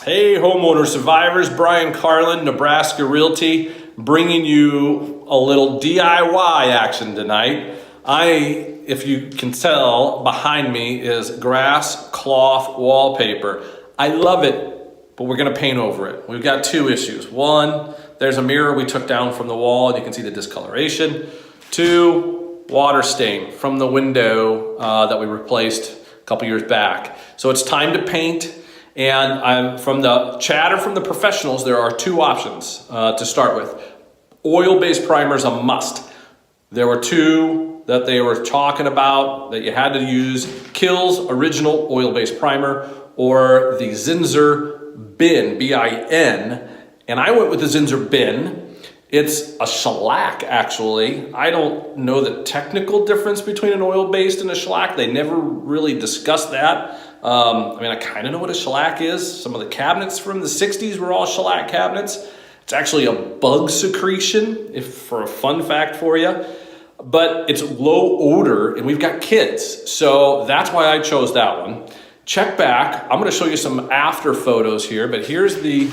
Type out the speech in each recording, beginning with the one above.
Hey homeowner survivors, Brian Carlin, Nebraska Realty, bringing you a little DIY action tonight. If you can tell, behind me is grass cloth wallpaper. I love it, but we're gonna paint over it. We've got two issues. One, there's a mirror we took down from the wall and you can see the discoloration. Two, water stain from the window that we replaced a couple years back. So it's time to paint. And from the chatter from the professionals, there are two options to start with. Oil-based primer is a must. There were two that they were talking about that you had to use: Kills original oil-based primer or the Zinsser Bin, B-I-N. And I went with the Zinsser Bin. It's a shellac, actually. I don't know the technical difference between an oil-based and a shellac. They never really discussed that. I kind of know what a shellac is. Some of the cabinets from the 60s were all shellac cabinets. It's actually a bug secretion, for a fun fact for you. But it's low odor, and we've got kids. So that's why I chose that one. Check back. I'm going to show you some after photos here, but here's the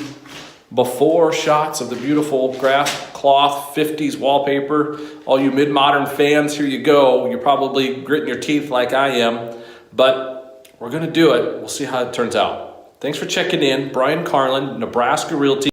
before shots of the beautiful grass cloth 50s wallpaper. All you mid-modern fans, here you go. You're probably gritting your teeth like I am, but we're gonna do it. We'll see how it turns out. Thanks for checking in. Brian Carlin, Nebraska Realty.